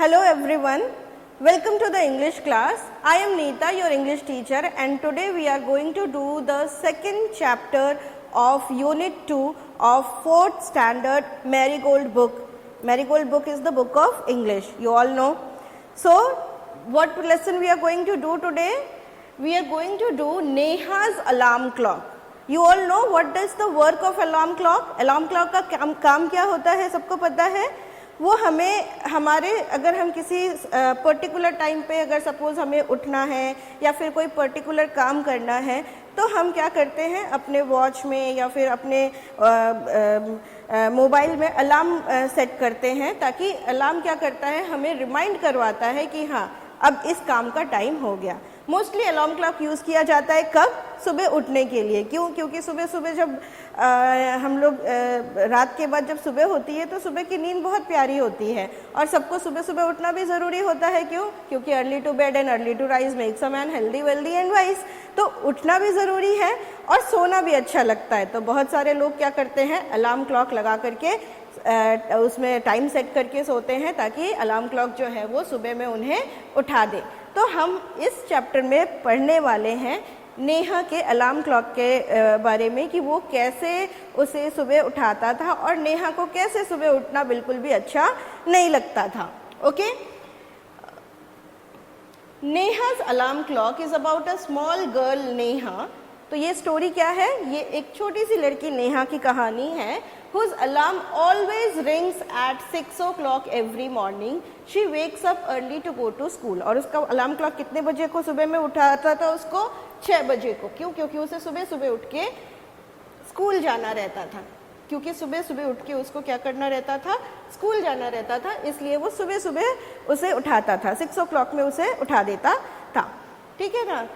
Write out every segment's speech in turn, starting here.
Hello everyone, welcome to the English class. I am Neeta, your English teacher, and today we are going to do the second chapter of Unit 2 of 4th Standard Marigold book. Marigold book is the book of English, you all know. So, what lesson we are going to do today? We are going to do Neha's alarm clock. You all know what does the work of alarm clock? Alarm clock का काम क्या होता है, सबको पता है. वो हमें हमारे अगर हम किसी पर्टिकुलर टाइम पे अगर सपोज हमें उठना है या फिर कोई पर्टिकुलर काम करना है तो हम क्या करते हैं अपने वॉच में या फिर अपने मोबाइल में अलार्म सेट करते हैं ताकि अलार्म क्या करता है हमें रिमाइंड करवाता है कि हाँ अब इस काम का टाइम हो गया. मोस्टली अलार्म क्लॉक यूज़ किया जाता है कब? सुबह उठने के लिए. क्यों? क्योंकि सुबह सुबह जब हम लोग रात के बाद जब सुबह होती है तो सुबह की नींद बहुत प्यारी होती है और सबको सुबह सुबह उठना भी ज़रूरी होता है. क्यों? क्योंकि early to bed and early to rise makes a man healthy wealthy and wise. तो उठना भी ज़रूरी है और सोना भी अच्छा लगता है. तो बहुत सारे लोग क्या करते हैं अलार्म क्लॉक लगा करके उसमें टाइम सेट करके सोते हैं ताकि अलार्म क्लॉक जो है वो सुबह में उन्हें उठा दे. तो हम इस चैप्टर में पढ़ने वाले हैं नेहा के अलार्म क्लॉक के बारे में कि वो कैसे उसे सुबह उठाता था और नेहा को कैसे सुबह उठना बिल्कुल भी अच्छा नहीं लगता था. Okay. Neha's alarm clock is about a small girl Neha. तो ये स्टोरी क्या है? ये एक छोटी सी लड़की नेहा की कहानी है. whose alarm always rings at 6 o'clock every morning. She wakes up early to go to school. और उसका अलार्म क्लॉक कितने बजे को सुबह में उठाता था उसको? 6 बजे को. क्यों? क्योंकि उसे सुबह सुबह उठ के स्कूल जाना रहता था. क्योंकि सुबह सुबह उठ के उसको क्या करना रहता था? स्कूल जाना रहता था. इसलिए वो सुबह सुबह उसे उठाता था. 6 o'clock में उसे उठा देता था. ठीक है ना.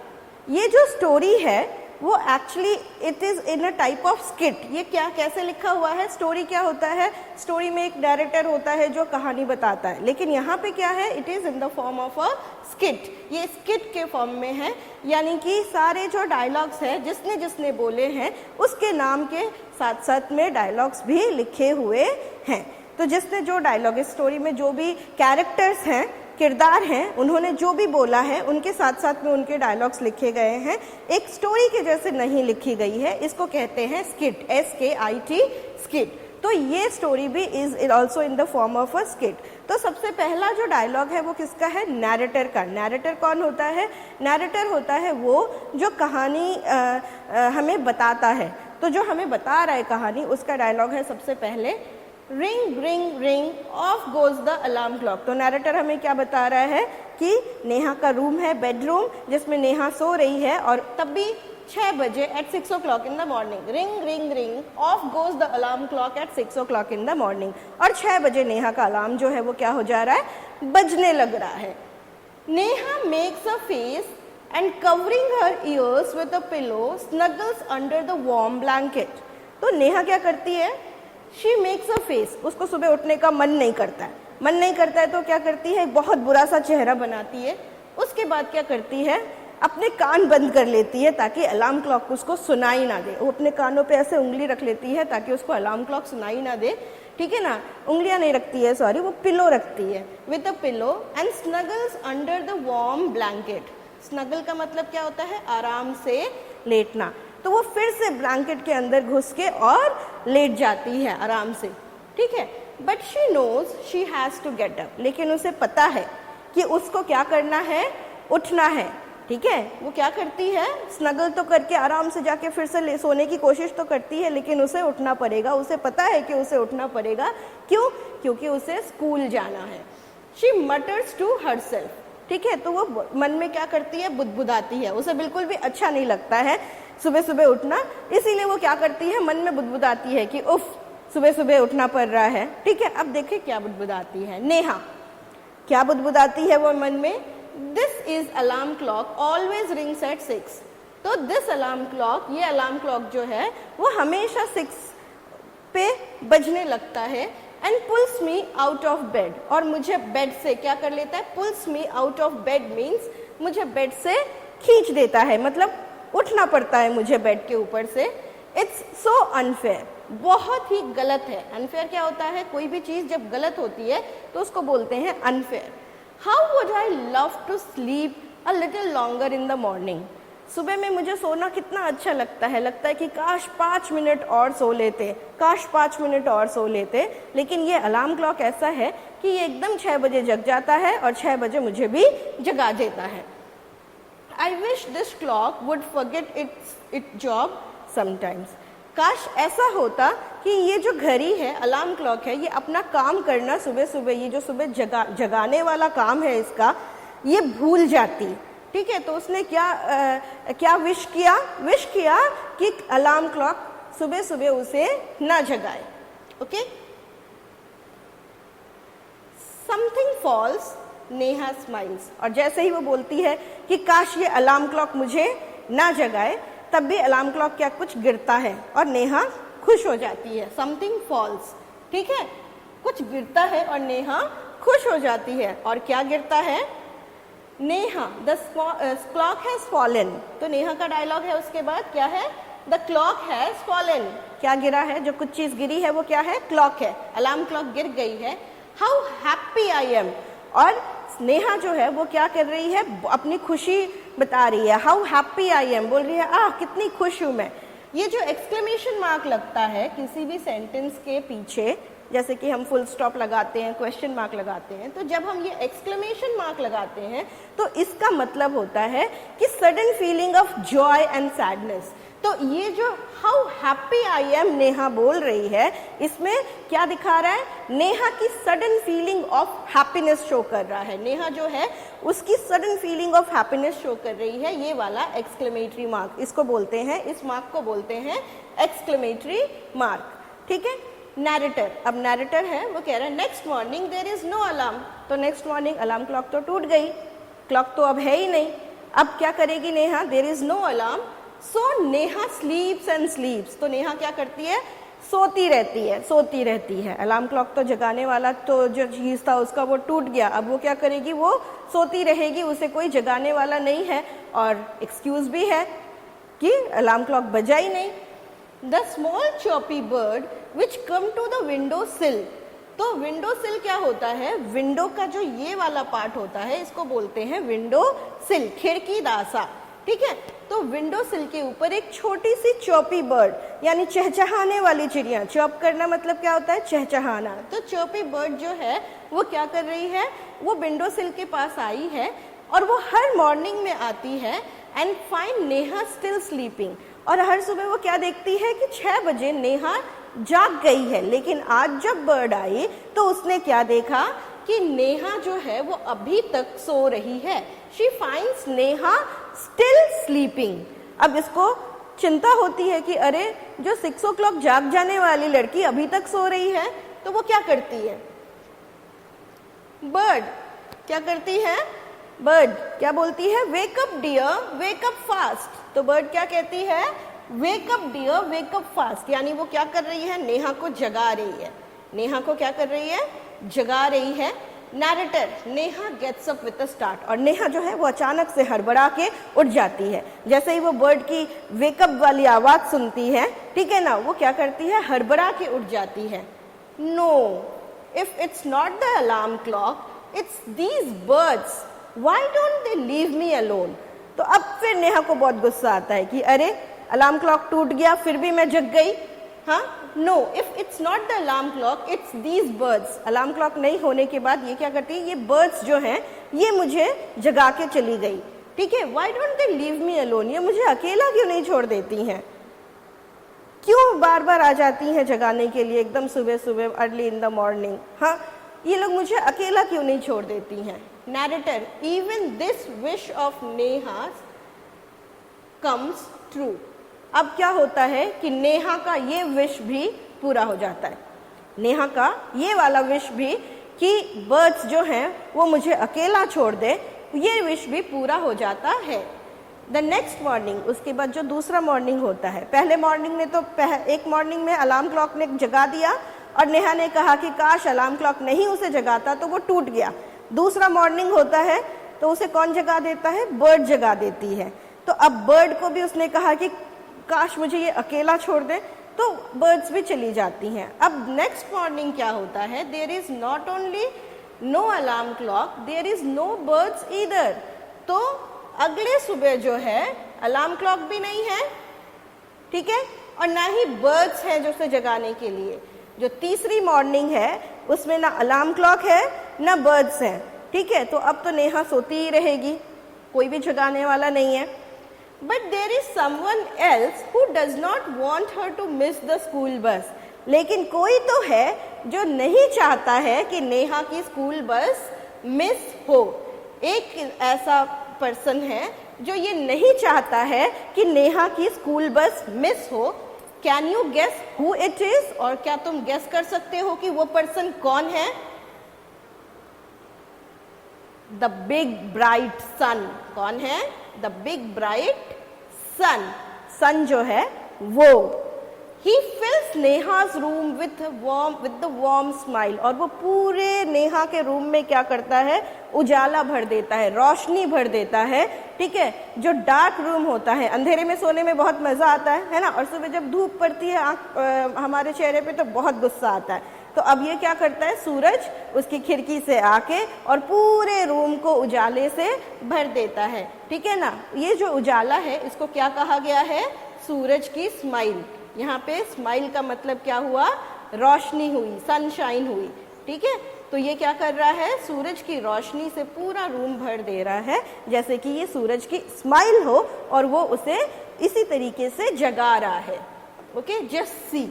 ये जो स्टोरी है वो actually it is in a type of skit. ये क्या कैसे लिखा हुआ है? स्टोरी क्या होता है? स्टोरी में एक डायरेक्टर होता है जो कहानी बताता है. लेकिन यहाँ पे क्या है? It is in the form of a skit. ये स्किट के फॉर्म में है. यानी कि सारे जो डायलॉग्स हैं जिसने जिसने बोले हैं उसके नाम के साथ साथ में डायलॉग्स भी लिखे हुए हैं. तो जिसने जो डायलॉग इस स्टोरी में जो भी कैरेक्टर्स हैं किरदार हैं उन्होंने जो भी बोला है उनके साथ साथ में उनके डायलॉग्स लिखे गए हैं. एक स्टोरी के जैसे नहीं लिखी गई है. इसको कहते हैं स्किट. SKIT skit. तो ये स्टोरी भी is also in the form of a skit. तो सबसे पहला जो डायलॉग है वो किसका है? नैरेटर का. नैरेटर कौन होता है? नैरेटर होता है वो जो कहानी हमें बताता है. तो जो हमें बता रहा है कहानी उसका डायलॉग है सबसे पहले ring ring ring off goes the alarm clock. तो नैरेटर हमें क्या बता रहा है कि नेहा का रूम है बेडरूम जिसमें नेहा सो रही है और तब भी 6 बजे at 6 o'clock in the morning ring ring ring off goes the alarm clock at 6 o'clock in the morning. और 6 बजे नेहा का अलार्म जो है वो क्या हो जा रहा है? बजने लग रहा है. Neha makes a face and covering her ears with a pillow snuggles under the warm blanket. तो नेहा क्या करती है? She makes a face. उसको सुबह उठने का मन नहीं करता है. मन नहीं करता है तो क्या करती है? बहुत बुरा सा चेहरा बनाती है. उसके बाद क्या करती है? अपने कान बंद कर लेती है ताकि अलार्म क्लॉक उसको सुनाई ना दे. वो अपने कानों पे ऐसे उंगली रख लेती है ताकि उसको अलार्म क्लॉक सुनाई ना दे. ठीक है ना. उंगलियां नहीं रखती है, सॉरी, वो पिलो रखती है. With a pillow and snuggles under the warm blanket. Snuggle का मतलब क्या होता है? आराम से लेटना. तो वो फिर से ब्लैंकेट के अंदर घुस के और लेट जाती है आराम से. ठीक है. But she knows she has to get up. लेकिन उसे पता है कि उसको क्या करना है? उठना है. ठीक है. वो क्या करती है? स्नगल तो करके आराम से जाके फिर से सोने की कोशिश तो करती है लेकिन उसे उठना पड़ेगा. उसे पता है कि उसे उठना पड़ेगा. क्यों? क्योंकि उसे स्कूल जाना है. She mutters to herself. ठीक है. तो वो मन में क्या करती है? बुदबुदाती है. उसे बिल्कुल भी अच्छा नहीं लगता है सुबह सुबह उठना. इसीलिए वो क्या करती है? मन में बुदबुदाती है कि उफ सुबह सुबह उठना पड़ रहा है. ठीक है. अब देखिए क्या बुदबुदाती है नेहा. क्या बुदबुदाती है वो मन में? This is alarm clock always rings at 6. तो दिस अलार्म क्लॉक, ये अलार्म क्लॉक जो है वो हमेशा 6 पे बजने लगता है. And pulls me out of bed. और मुझे बेड से क्या कर लेता है? Pulls me out of bed means मुझे बेड से खींच देता है. मतलब उठना पड़ता है मुझे बेड के ऊपर से. It's so unfair. बहुत ही गलत है। अनफेयर क्या होता है, कोई भी चीज जब गलत होती है तो उसको बोलते हैं unfair. How would I love to sleep a little longer in the morning. सुबह में मुझे सोना कितना अच्छा लगता है कि काश 5 मिनट और सो लेते, काश 5 मिनट और सो लेते। लेकिन ये अलार्म क्लॉक ऐसा है कि ये एकदम 6 बजे जग जाता है और 6 बजे मुझे भी जगा देता है। I wish this clock would forget it's job sometimes. काश ऐसा होता कि ये जो घड़ी है, अलार्म क्लॉक है, ये अपना काम करना सुबह सुबह, ये जो सुबह जगाने वाला काम है इसका, ये भूल जाती। ठीक है, तो उसने क्या विश किया कि अलार्म क्लॉक सुबह सुबह उसे ना जगाए। Okay, something false, Neha smiles. और जैसे ही वो बोलती है कि काश ये अलार्म क्लॉक मुझे ना जगाए, तब भी अलार्म क्लॉक क्या कुछ गिरता है और नेहा खुश हो जाती है। समथिंग फॉल्स, ठीक है, कुछ गिरता है और नेहा खुश हो जाती है। और क्या गिरता है, Neha the clock has fallen. तो नेहा का डायलॉग है, उसके बाद क्या है, द क्लॉक हैज फॉलन। क्या गिरा है, जो कुछ चीज गिरी है वो क्या है, क्लॉक है, अलार्म क्लॉक गिर गई है। How happy I am. और नेहा जो है वो क्या कर रही है, अपनी खुशी बता रही है। हाउ हैप्पी आई एम, बोल रही है कितनी खुश हूं मैं। ये जो एक्सक्लेमेशन मार्क लगता है किसी भी सेंटेंस के पीछे, जैसे कि हम फुल स्टॉप लगाते हैं, क्वेश्चन मार्क लगाते हैं, तो जब हम ये एक्सक्लेमेशन मार्क लगाते हैं तो इसका मतलब होता है कि sudden feeling of Joy and sadness. तो ये जो how happy I am Neha बोल रही है, इसमें क्या दिखा रहा है, नेहा की sudden feeling of happiness show कर रहा है। नेहा जो है उसकी sudden feeling of happiness show कर रही है, ये वाला एक्सक्लेमेटरी मार्क, इसको बोलते हैं, इस मार्क को बोलते हैं एक्सक्लेमेटरी मार्क। ठीक है, नैरेटर, अब नैरेटर है वो कह रहा है next morning there is no alarm. तो नेक्स्ट मॉर्निंग अलार्म क्लॉक तो टूट गई, क्लॉक तो अब है ही नहीं। अब क्या करेगी Neha, there is no alarm, so Neha sleeps and sleeps. तो नेहा क्या करती है, सोती रहती है। अलार्म क्लॉक तो जगाने वाला तो जो चीज था उसका वो टूट गया, अब वो क्या करेगी, वो सोती रहेगी, उसे कोई जगाने वाला नहीं है और एक्सक्यूज भी है कि अलार्म क्लॉक बजा ही नहीं। The small chirpy bird which come to the window sill. तो विंडो सिल क्या होता है, विंडो का जो ये वाला पार्ट होता है इसको बोलते हैं विंडो सिल, खिड़की दासा। ठीक है, तो विंडो सिल के ऊपर एक छोटी सी चौपी बर्ड, यानी चहचहाने वाली चिड़िया, चौप करना मतलब क्या होता है, चहचहाना। तो चौपी बर्ड जो है वो क्या कर रही है, वो विंडो सिल के पास आई है और वो हर मॉर्निंग में आती है and find Neha still sleeping. और हर सुबह वो क्या देखती है कि 6 बजे नेहा जाग गई है। लेकिन आज जब बर्ड आई तो उसने क्या देखा कि नेहा जो है वो अभी तक सो रही है। She finds Neha still sleeping. अब इसको चिंता होती है कि अरे जो 6 o'clock जाग जाने वाली लड़की अभी तक सो रही है, तो वो क्या करती है, बर्ड क्या करती है, बर्ड क्या बोलती है, wake up dear wake up fast. तो बर्ड क्या कहती है, wake up dear wake up fast, यानी वो क्या कर रही है, नेहा को जगा रही है। नेहा को क्या कर रही है, जगा रही है। Narrator, Neha gets up with a start. और नेहा जो है वो अचानक से हड़बड़ा के उठ जाती है। जैसे ही वो बर्ड की वेकअप वाली आवाज सुनती है, ठीक है ना, वो क्या करती है, हड़बड़ा के उठ जाती है। No, if it's not the alarm clock, it's these birds, why don't they leave me alone. तो अब फिर नेहा को बहुत गुस्सा आता है कि अरे अलार्म क्लॉक टूट गया फिर भी मैं जग गई। हाँ, no, if it's not the alarm clock, it's these birds. Alarm clock नहीं होने के बाद ये क्या करती है, ये बर्ड्स जो हैं ये मुझे जगा के चली गई। ठीक है, why don't they leave me alone, ये मुझे अकेला क्यों नहीं छोड़ देती हैं, क्यों बार बार आ जाती हैं जगाने के लिए एकदम सुबह सुबह, अर्ली इन द मॉर्निंग। हाँ, ये लोग मुझे अकेला क्यों नहीं छोड़ देती हैं। Narrator, even this wish of Neha comes true. अब क्या होता है कि नेहा का ये विश भी पूरा हो जाता है। नेहा का ये वाला विश भी कि बर्ड्स जो हैं वो मुझे अकेला छोड़ दे, ये विश भी पूरा हो जाता है। द नेक्स्ट मॉर्निंग, उसके बाद जो दूसरा मॉर्निंग होता है, पहले मॉर्निंग ने तो एक मॉर्निंग में अलार्म क्लॉक ने जगा दिया और नेहा ने कहा कि काश अलार्म क्लॉक नहीं उसे जगाता तो वो टूट गया। दूसरा मॉर्निंग होता है तो उसे कौन जगा देता है, बर्ड जगा देती है। तो अब बर्ड को भी उसने कहा कि काश मुझे ये अकेला छोड़ दे, तो बर्ड्स भी चली जाती हैं। अब नेक्स्ट मॉर्निंग क्या होता है, there is not only no alarm clock, there is no birds either. तो अगले सुबह जो है अलार्म क्लॉक भी नहीं है, ठीक है, और ना ही बर्ड्स हैं जो उसे जगाने के लिए। जो तीसरी मॉर्निंग है उसमें ना अलार्म क्लॉक है ना बर्ड्स हैं, ठीक है। तो अब तो नेहा सोती ही रहेगी, कोई भी जगाने वाला नहीं है। But there is someone else who does not want her to miss the school bus. लेकिन कोई तो है जो नहीं चाहता है कि नेहा की स्कूल बस मिस हो। एक ऐसा पर्सन है जो ये नहीं चाहता है कि नेहा की स्कूल बस मिस हो। Can you guess who it is? और क्या तुम गेस कर सकते हो कि वो पर्सन कौन है? द बिग ब्राइट सन। कौन है? द बिग ब्राइट सन। सन जो है वो। He fills नेहा's room with the warm smile। और वो पूरे नेहा के रूम में क्या करता है? उजाला भर देता है, रोशनी भर देता है, ठीक है। जो डार्क रूम होता है, अंधेरे में सोने में बहुत मजा आता है ना, और सुबह जब धूप पड़ती है हमारे चेहरे पे तो बहुत गुस्सा आता है। तो अब ये क्या करता है? सूरज उसकी खिड़की से आके और पूरे रूम को उजाले से भर देता है, ठीक है ना। ये जो उजाला है इसको क्या कहा गया है? सूरज की स्माइल। यहाँ पे स्माइल का मतलब क्या हुआ? रोशनी हुई, सनशाइन हुई, ठीक है। तो ये क्या कर रहा है? सूरज की रोशनी से पूरा रूम भर दे रहा है, जैसे कि ये सूरज की स्माइल हो और वो उसे इसी तरीके से जगा रहा है। Okay, just see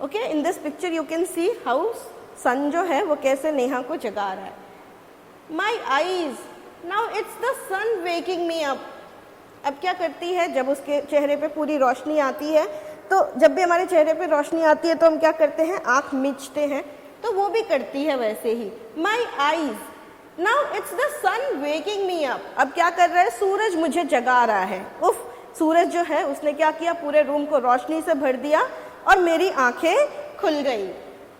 okay, in this picture you can see how sun जो है वो कैसे नेहा को जगा रहा है। My eyes, now it's the sun waking me up. अब क्या करती है? जब उसके चेहरे पे पूरी रोशनी आती है, तो जब भी हमारे चेहरे पे रोशनी आती है तो हम क्या करते हैं? आंख मीचते हैं, तो वो भी करती है वैसे ही। My eyes, now it's the sun waking me up. अब क्या कर रहा है? सूरज मुझे जगा रहा है। उफ, सूरज जो है उसने क्या किया? पूरे रूम को रोशनी से भर दिया और मेरी आंखें खुल गई।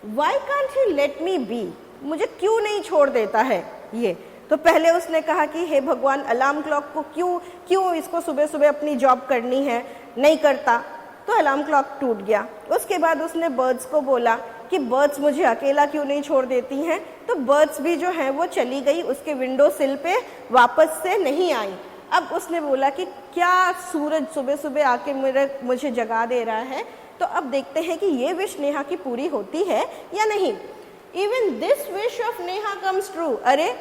Why can't he let me be? मुझे क्यों नहीं छोड़ देता है ये? तो पहले उसने कहा कि हे भगवान, अलार्म क्लॉक को क्यों इसको सुबह सुबह अपनी जॉब करनी है, नहीं करता, तो अलार्म क्लॉक टूट गया। उसके बाद उसने बर्ड्स को बोला कि बर्ड्स मुझे अकेला क्यों नहीं छोड़ देती हैं, तो बर्ड्स भी जो है वो चली गई, उसके विंडो सिल पे वापस से नहीं आई। अब उसने बोला कि क्या सूरज सुबह सुबह आके मुझे जगा दे रहा है। तो अब देखते हैं कि ये विश नेहा की पूरी होती है या नहीं। Even this wish of Neha comes true. अरे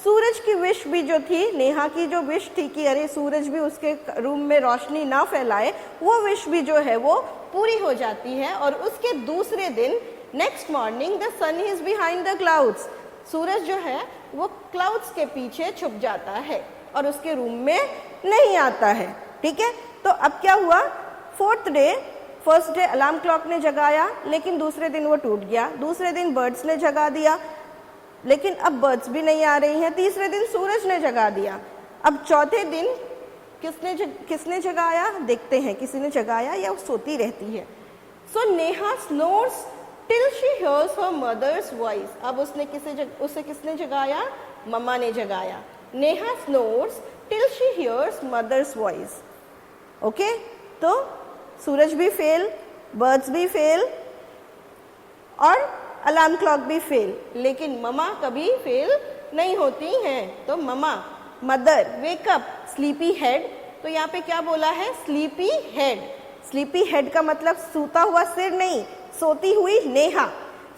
सूरज की विश भी जो थी, नेहा की जो विश थी कि अरे सूरज भी उसके रूम में रोशनी ना फैलाए, वो विश भी जो है वो पूरी हो जाती है। और उसके दूसरे दिन next morning the sun is behind the clouds. सूरज जो है वो क्लाउड्स के पीछे छुप जाता है और उसके रूम में नहीं आता है, ठीक है। तो अब क्या हुआ? फर्स्ट डे अलार्म क्लॉक ने जगाया, लेकिन दूसरे दिन वो टूट गया। दूसरे दिन बर्ड्स ने जगा दिया, लेकिन अब बर्ड्स भी नहीं आ रही हैं। तीसरे दिन सूरज ने जगा दिया। अब चौथे दिन किसने जगाया? देखते हैं, किसी ने जगाया या वो सोती रहती है। So Neha snores till she hears her mother's voice. अब उसे किसने जगाया? मम्मा ने जगाया। Neha snores till she hears mother's voice. Okay, तो सूरज भी फेल, बर्ड्स भी फेल और अलार्म क्लॉक भी फेल, लेकिन ममा कभी फेल नहीं होती हैं। तो ममा, mother, wake up, sleepy head. तो यहाँ पे क्या बोला है? Sleepy head. स्लीपी हेड का मतलब सोता हुआ सिर नहीं, सोती हुई नेहा।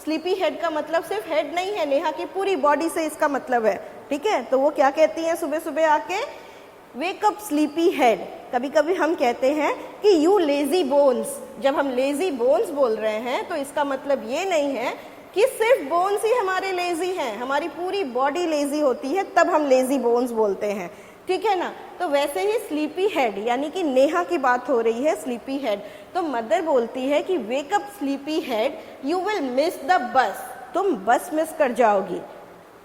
स्लीपी हेड का मतलब सिर्फ हेड नहीं है, नेहा की पूरी बॉडी से इसका मतलब है, ठीक है। तो वो क्या कहती हैं सुबह सुबह आके? वेक अप स्लीपी हेड। कभी कभी हम कहते हैं कि यू लेजी बोन्स। जब हम लेजी बोन्स बोल रहे हैं तो इसका मतलब ये नहीं है कि सिर्फ बोन्स ही हमारे लेजी हैं, हमारी पूरी बॉडी लेजी होती है, तब हम लेजी बोन्स बोलते हैं, ठीक है ना। तो वैसे ही स्लीपी हेड, यानी कि नेहा की बात हो रही है, स्लीपी हेड। तो मदर बोलती है कि वेक up sleepy head, you will miss the बस। तुम बस मिस कर जाओगी,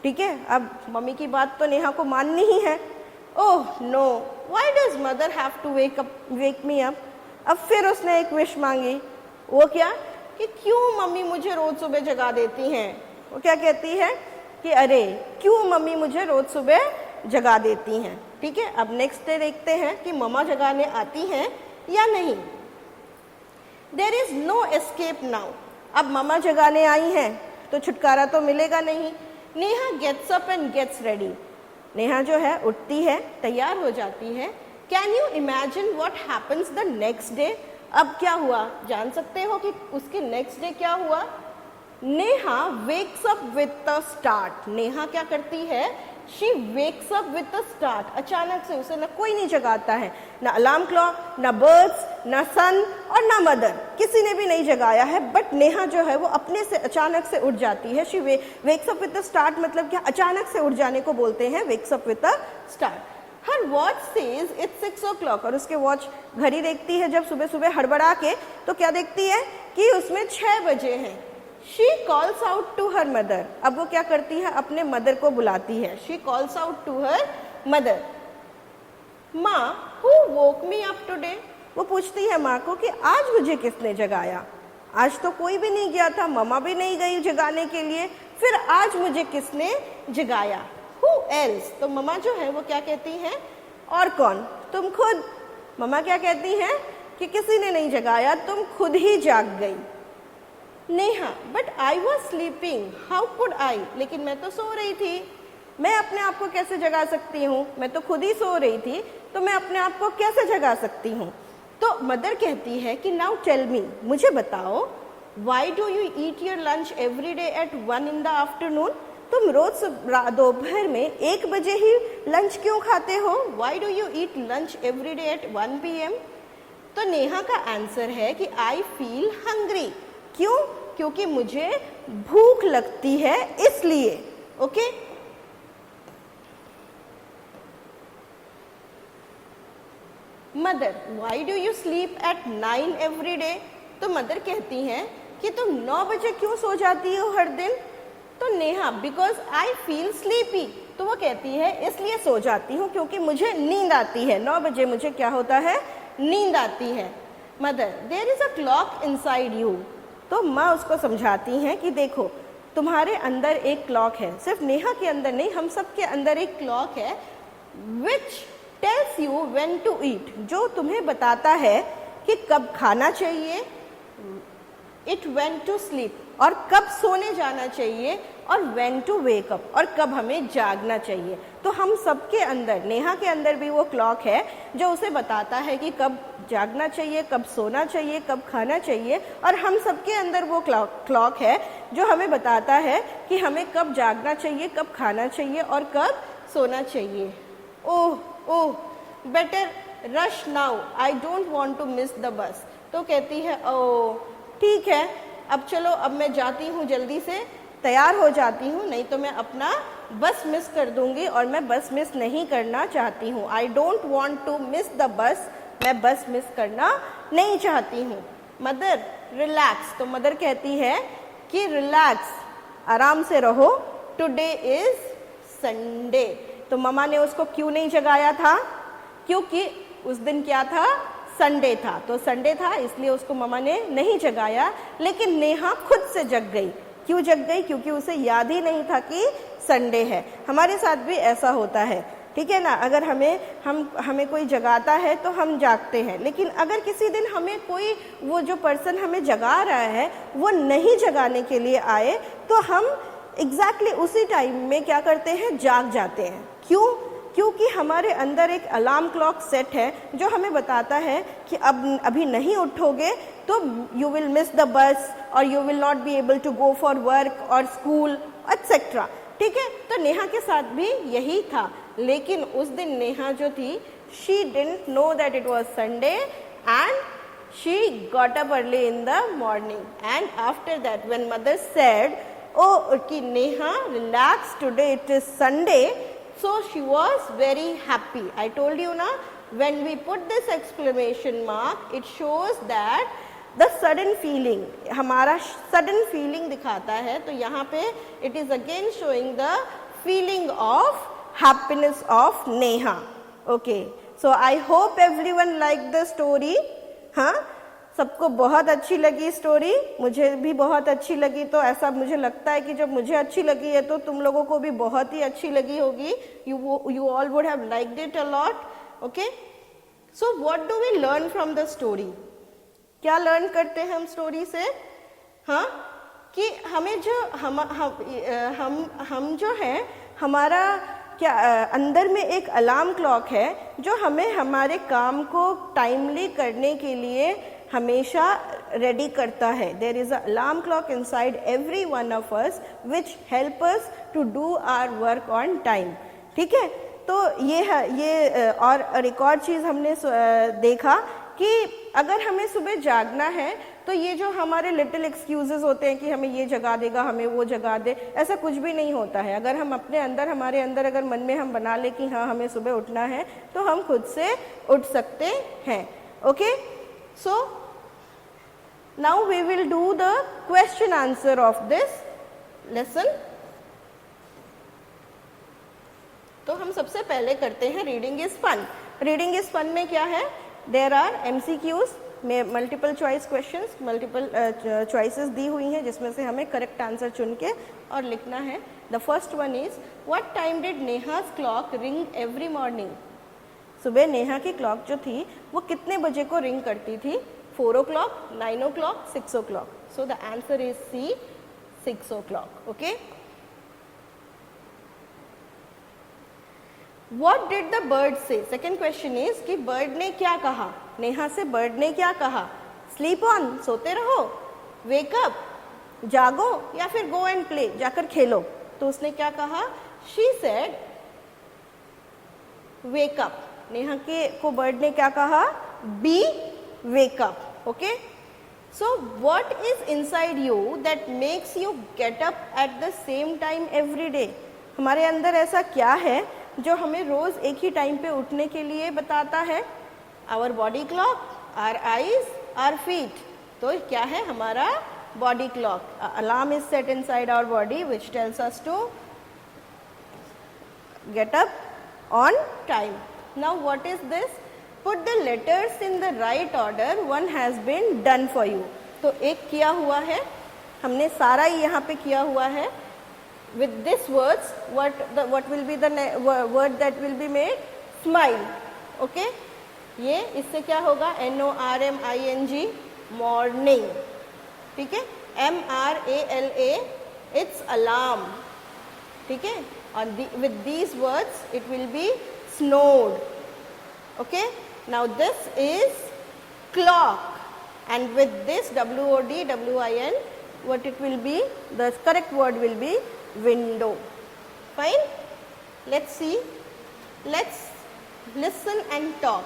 ठीक है। अब मम्मी की बात तो नेहा को माननी ही है। Oh no, why does mother have to wake me up? अब फिर उसने एक विश मांगी। वो क्या? कि क्यों मम्मी मुझे रोज सुबह जगा देती हैं। वो क्या कहती है कि अरे क्यों मम्मी मुझे रोज सुबह जगा देती हैं। ठीक है, अब नेक्स्ट डे देखते हैं कि मम्मा जगाने आती हैं या नहीं। There is no escape now. अब मम्मा जगाने आई हैं तो छुटकारा तो मिलेगा नहीं। Neha gets up and gets ready. Neha जो है उठती है, तैयार हो जाती है। Can you imagine what happens the next day. अब क्या हुआ, जान सकते हो कि उसके नेक्स्ट डे क्या हुआ। Neha wakes up with a start. Neha क्या करती है, she wakes up with a start. अचानक से उसे ना कोई नहीं जगाता है, ना अलार्म क्लॉक, ना बर्ड्स, ना सन और ना मदर, किसी ने भी नहीं जगाया है। बट नेहा जो है वो अपने से अचानक से उठ जाती है। She wakes up with a start मतलब क्या, अचानक से उठ जाने को बोलते हैं wakes up with a start. Her watch says it's 6 o'clock। और उसके वॉच घड़ी देखती है जब सुबह सुबह हड़बड़ा के, तो क्या देखती है कि उसमें 6 बजे हैं। She calls out to her mother। अब वो क्या करती है, अपने मदर को बुलाती है। She calls out to her mother। माँ, who woke me up today? वो पूछती है माँ को कि आज मुझे किसने जगाया। आज तो कोई भी नहीं गया था, मम्मा भी नहीं गई जगाने के लिए, फिर आज मुझे किसने जगाया। Who else? तो मम्मा जो है वो क्या कहती हैं, और कौन, तुम खुद। मम्मा क्या कहती हैं कि किसी ने नहीं जगाया, तुम खुद ही जाग गई। Neha, but I was sleeping, how could I. लेकिन मैं तो सो रही थी, मैं अपने आप को कैसे जगा सकती हूँ, मैं तो खुद ही सो रही थी, तो मैं अपने आप को कैसे जगा सकती हूँ। तो मदर कहती है कि नाउ टेल मी, मुझे बताओ, why do you eat your lunch every day at 1 in the afternoon। तुम रोज दोपहर में 1 बजे ही लंच क्यों खाते हो। Why do you eat lunch every day at 1 PM। तो नेहा का आंसर है कि आई फील हंग्री। क्यों, क्योंकि मुझे भूख लगती है इसलिए। Okay, mother, why do you sleep at 9 every day. तो मदर कहती हैं कि तुम 9 बजे क्यों सो जाती हो हर दिन। तो Neha, because I feel sleepy. तो वो कहती है इसलिए सो जाती हूँ क्योंकि मुझे नींद आती है। 9 बजे मुझे क्या होता है, नींद आती है। Mother, there is a clock inside you. तो माँ उसको समझाती हैं कि देखो, तुम्हारे अंदर एक क्लॉक है, सिर्फ नेहा के अंदर नहीं, हम सब के अंदर एक क्लॉक है, which tells you when to eat, जो तुम्हें बताता है कि कब खाना चाहिए, इट व्हेन टू स्लीप, और कब सोने जाना चाहिए, और व्हेन टू वेक अप, और कब हमें जागना चाहिए। तो हम सबके अंदर, नेहा के अंदर भी वो क्लॉक है जो उसे बताता है कि कब जागना चाहिए, कब सोना चाहिए, कब खाना चाहिए। और हम सबके अंदर वो क्लॉक है जो हमें बताता है कि हमें कब जागना चाहिए, कब खाना चाहिए और कब सोना चाहिए। Oh oh, better rush now, I don't want to miss the bus. तो कहती है ओह ठीक है, अब चलो, अब मैं जाती हूँ, जल्दी से तैयार हो जाती हूँ, नहीं तो मैं अपना बस मिस कर दूंगी, और मैं बस मिस नहीं करना चाहती हूँ। I don't want to miss the bus, मैं बस मिस करना नहीं चाहती हूँ। Mother, relax. तो मदर कहती है कि रिलैक्स, आराम से रहो, टुडे इज संडे। तो मम्मा ने उसको क्यों नहीं जगाया था, क्योंकि उस दिन क्या था, संडे था। तो संडे था इसलिए उसको मम्मा ने नहीं जगाया। लेकिन नेहा खुद से जग गई। क्यों जग गई, क्योंकि उसे याद ही नहीं था कि संडे है। हमारे साथ भी ऐसा होता है, ठीक है ना। अगर हमें कोई जगाता है तो हम जागते हैं, लेकिन अगर किसी दिन हमें कोई, वो जो पर्सन हमें जगा रहा है वो नहीं जगाने के लिए आए, तो हम एग्जैक्टली उसी टाइम में क्या करते हैं, जाग जाते हैं। क्यों, क्योंकि हमारे अंदर एक अलार्म क्लॉक सेट है जो हमें बताता है कि अब अभी नहीं उठोगे तो you will miss the bus, और you will not be able to go for work और स्कूल एक्सेट्रा। ठीक है, तो नेहा के साथ भी यही था। लेकिन उस दिन नेहा जो थी, she didn't know that it was Sunday, and she got up early in the morning, and after that when mother said, oh कि Neha relax, today it is Sunday, so she was very happy. I told you na, when we put this exclamation mark, it shows that the sudden feeling, हमारा sudden feeling दिखाता है। तो यहाँ पे it is again showing the feeling of happiness of Neha. Okay, so I hope everyone liked the story. हाँ, सबको बहुत अच्छी लगी स्टोरी, मुझे भी बहुत अच्छी लगी, तो ऐसा मुझे लगता है कि जब मुझे अच्छी लगी है तो तुम लोगों को भी बहुत ही अच्छी लगी होगी. You all would have liked it a lot. Okay? So what do we learn from the story? क्या लर्न करते हैं हम स्टोरी से? हाँ, कि हमें जो हम जो है, हमारा क्या अंदर में एक अलार्म क्लॉक है जो हमें हमारे काम को टाइमली करने के लिए हमेशा रेडी करता है. There is a alarm clock inside every one of us which help us to do our work on time. ठीक है, तो ये है ये. और एक और चीज़ हमने देखा कि अगर हमें सुबह जागना है तो ये जो हमारे लिटिल एक्सक्यूजेस होते हैं कि हमें ये जगा देगा, हमें वो जगा दे, ऐसा कुछ भी नहीं होता है. अगर हम अपने अंदर, हमारे अंदर अगर मन में हम बना ले कि हाँ हमें सुबह उठना है, तो हम खुद से उठ सकते हैं. Okay, so now we will do the question answer of this lesson. तो हम सबसे पहले करते हैं reading is fun. Reading is fun में क्या है? देयर आर MCQs में multiple choice questions, multiple choices दी हुई हैं जिसमें से हमें करेक्ट आंसर चुन के और लिखना है. The first one is what time did Neha's clock ring every morning. सुबह नेहा की क्लॉक जो थी वो कितने बजे को रिंग करती थी? 4 o'clock, 9 o'clock, 6 o'clock. So the answer is C, 6 o'clock. Okay. What did the bird say? Second question is कि bird ने क्या कहा? नेहा से bird ने क्या कहा? Sleep on, सोते रहो, wake up, जागो, या फिर go and play, जाकर खेलो. तो उसने क्या कहा? She said wake up. Neha को bird ने क्या कहा? B, wake up. Okay? So what is inside you that makes you get up at the same time every day? हमारे अंदर ऐसा क्या है जो हमें रोज एक ही टाइम पे उठने के लिए बताता है? Our body clock, our eyes, our feet. तो क्या है हमारा body clock? Alarm is set inside our body which tells us to get up on time. Now what is this? Put the letters in the right order, one has been done for you. तो एक किया हुआ है, हमने सारा ही यहाँ पे किया हुआ है. With this words, what will be the word that will be made? Smile. Okay? ये इससे क्या होगा? NORMING, morning. ठीक है? MRALA, it's alarm. ठीक है? और with these words, it will be snowed. Okay? Now this is clock, and with this WOD, WIN, what it will be? The correct word will be window. Fine? Let's see. Let's listen and talk.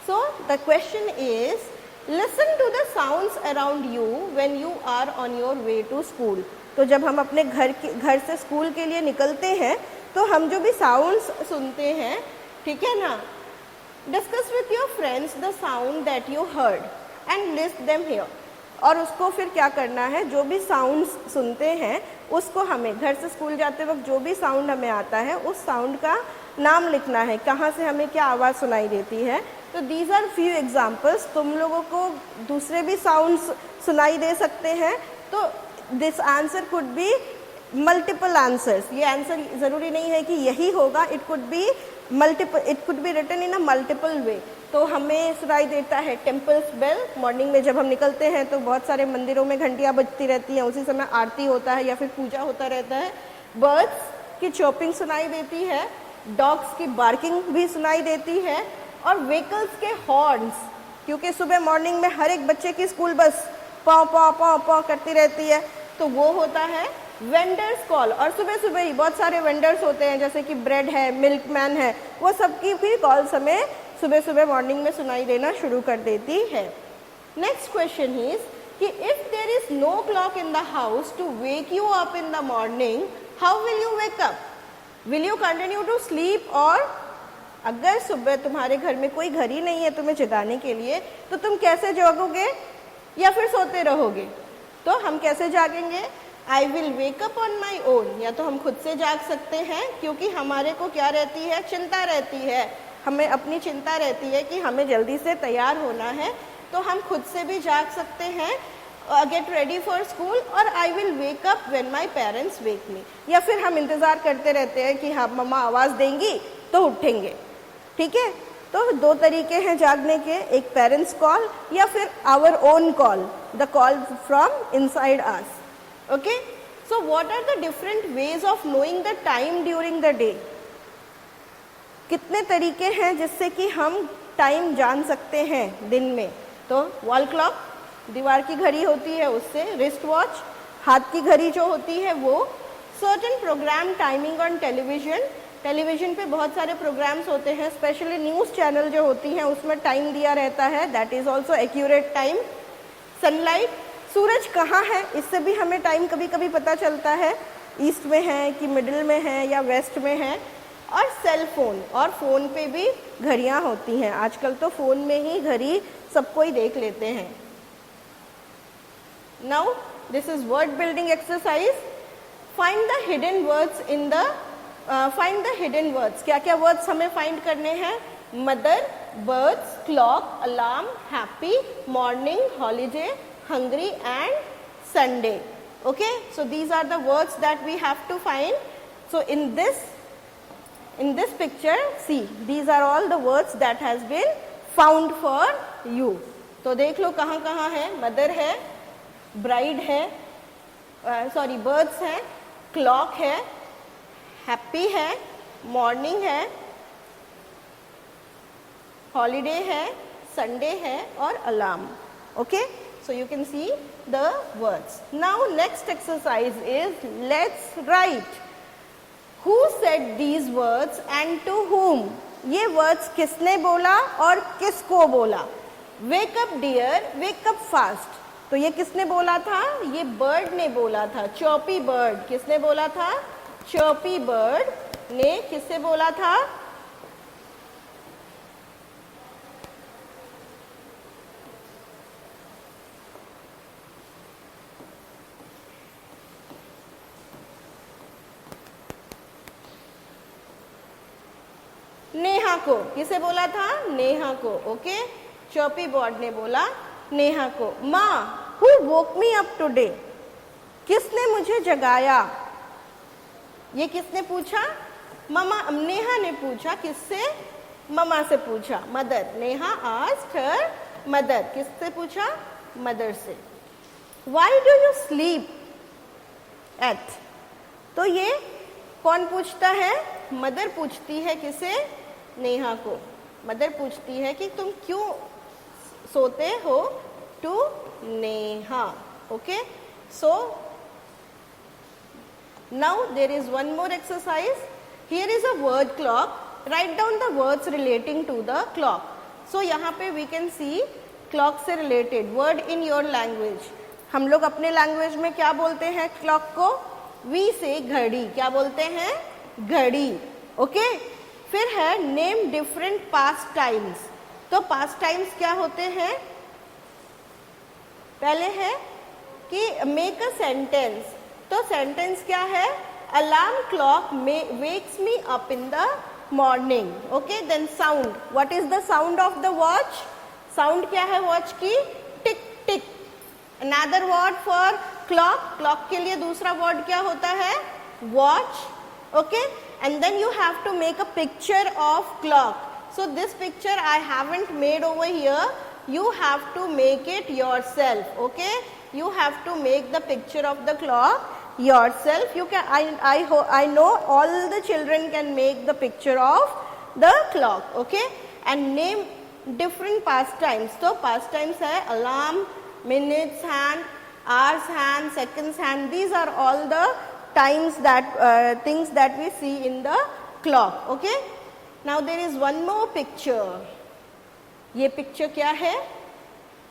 So the question is, listen to the sounds around you when you are on your way to school. तो जब हम अपने घर से school के लिए निकलते हैं तो हम जो भी साउंड्स सुनते हैं, ठीक है ना, discuss with your friends the sound that you heard and list them here. और उसको फिर क्या करना है? जो भी साउंड्स सुनते हैं उसको हमें घर से स्कूल जाते वक्त जो भी साउंड हमें आता है उस साउंड का नाम लिखना है, कहाँ से हमें क्या आवाज़ सुनाई देती है. तो दीज आर फ्यू एग्जाम्पल्स. तुम लोगों को दूसरे भी साउंड्स सुनाई दे सकते हैं. तो this answer could be multiple answers. ये आंसर ज़रूरी नहीं है कि यही होगा. It could be multiple, it could be written in a multiple way. तो हमें सुनाई देता है टेम्पल्स बेल. मॉर्निंग में जब हम निकलते हैं तो बहुत सारे मंदिरों में घंटियाँ बजती रहती हैं, उसी समय आरती होता है या फिर पूजा होता रहता है. बर्ड्स की चॉपिंग सुनाई देती है, डॉग्स की बार्किंग भी सुनाई देती है, और व्हीकल्स के हॉर्न्स, क्योंकि सुबह मॉर्निंग में हर एक बच्चे की स्कूल बस पाँव पाँव पाँव पाँव करती रहती है, तो वो होता है वेंडर्स कॉल. और सुबह सुबह ही बहुत सारे वेंडर्स होते हैं, जैसे कि ब्रेड है, मिल्कमैन है, वो सबकी भी कॉल्स हमें सुबह सुबह मॉर्निंग में सुनाई देना शुरू कर देती है. नेक्स्ट क्वेश्चन इज कि if there is no clock in the house to wake you up in the morning, how will you wake up? Will you continue to sleep? और अगर सुबह तुम्हारे घर में कोई घड़ी नहीं है तुम्हें जगाने के लिए, तो तुम कैसे जागोगे या फिर सोते रहोगे? तो हम कैसे जागेंगे? आई will wake up on my own. या तो हम खुद से जाग सकते हैं, क्योंकि हमारे को क्या रहती है? चिंता रहती है. हमें अपनी चिंता रहती है कि हमें जल्दी से तैयार होना है. तो हम खुद से भी जाग सकते हैं, गेट रेडी फॉर स्कूल, और I will wake up when my parents wake me. या फिर हम इंतज़ार करते रहते हैं कि हाँ मम्मा आवाज़ देंगी तो उठेंगे। ठीक है, तो दो तरीके हैं जागने के, एक पेरेंट्स कॉल या फिर our own call, the call from inside us. Okay, so what are the different ways of knowing the time during the day? कितने तरीके हैं जिससे कि हम टाइम जान सकते हैं दिन में? तो वॉल क्लॉक, दीवार की घड़ी होती है उससे, रिस्ट वॉच, हाथ की घड़ी जो होती है वो, certain program timing on television, television पे बहुत सारे प्रोग्राम्स होते हैं, स्पेशली न्यूज़ चैनल जो होती हैं उसमें टाइम दिया रहता है, that is also accurate time. Sunlight, सूरज कहाँ है इससे भी हमें टाइम कभी कभी पता चलता है, ईस्ट में है कि मिडिल में है या वेस्ट में है। और सेल फोन, और फ़ोन पे भी घड़ियाँ होती हैं, आजकल तो फ़ोन में ही घड़ी सबको ही देख लेते हैं। Now this is word building exercise. Find the hidden words in the find the hidden words. क्या क्या वर्ड्स हमें फाइंड करने हैं? Mother, birds, clock, alarm, happy, morning, holiday, hungry and Sunday. Okay, so these are the words that we have to find. So in this picture, see, these are all the words that has been found for you. तो देख लो कहाँ कहाँ है, mother है, bride है, sorry birds है, clock है, happy है, मॉर्निंग है, हॉलीडे है, संडे है और alarm. Okay, so you can see the words. Now next exercise is let's write. Who said these words and to whom? ये words किसने बोला और किसको बोला? Wake up dear, wake up fast. तो ये किसने बोला था? ये bird ने बोला था, chirpy bird। किसने बोला था? chirpy bird ने किससे बोला था? नेहा को। किसे बोला था? नेहा को। ओके, चर्पी बर्ड ने बोला नेहा को। माँ, who woke me up today? किसने मुझे जगाया? ये किसने पूछा? ममा, नेहा ने पूछा। किससे? ममा से पूछा, mother. Neha asked her mother. किससे पूछा? मदर से। Why do you sleep at? तो ये कौन पूछता है? मदर पूछती है। किसे? नेहा को। मदर पूछती है कि तुम क्यों सोते हो, to Neha. Okay, so now there is one more exercise. Here is a word clock. Write down the words relating to the clock. So यहाँ पे वी कैन सी क्लॉक से related word in your language. हम लोग अपने language में क्या बोलते हैं क्लॉक को? वी से घड़ी। क्या बोलते हैं? घड़ी। ओके, फिर है नेम डिफरेंट पास्ट टाइम्स। तो पास्ट टाइम्स क्या होते हैं? पहले है कि मेक अ सेंटेंस। तो सेंटेंस क्या है? Alarm clock wakes me up in the morning. Okay, then sound. What is the sound of the watch? Sound क्या है वॉच की? Tick tick. Another word for clock. Clock के लिए दूसरा word क्या होता है? Watch. Okay, and then you have to make a picture of clock. So this picture I haven't made over here. You have to make it yourself. Okay, you have to make the picture of the clock yourself. You can. I know all the children can make the picture of the clock. Okay, and name different pastimes. So pastimes है alarm, minutes hand, hours hand, seconds hand. These are all the times that things that we see in the clock. Okay, now there is one more picture. ये picture क्या है?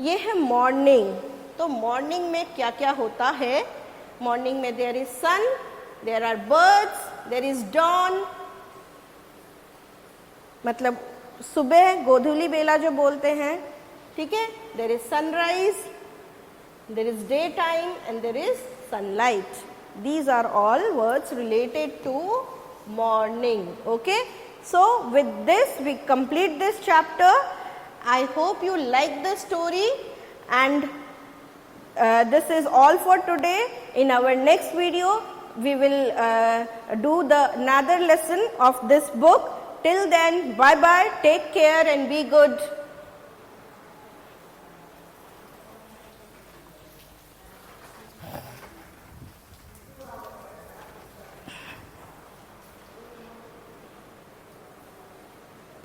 ये है morning. तो morning में क्या क्या होता है? morning में there is sun, there are birds, there is dawn. मतलब सुबह गोधूली बेला जो बोलते हैं, ठीक है? there is sunrise, there is daytime and there is sunlight. These are all words related to morning. Okay, so with this we complete this chapter I hope you like the story, and this is all for today. In our next video, we will do another lesson of this book. Till then, bye bye, take care and be good.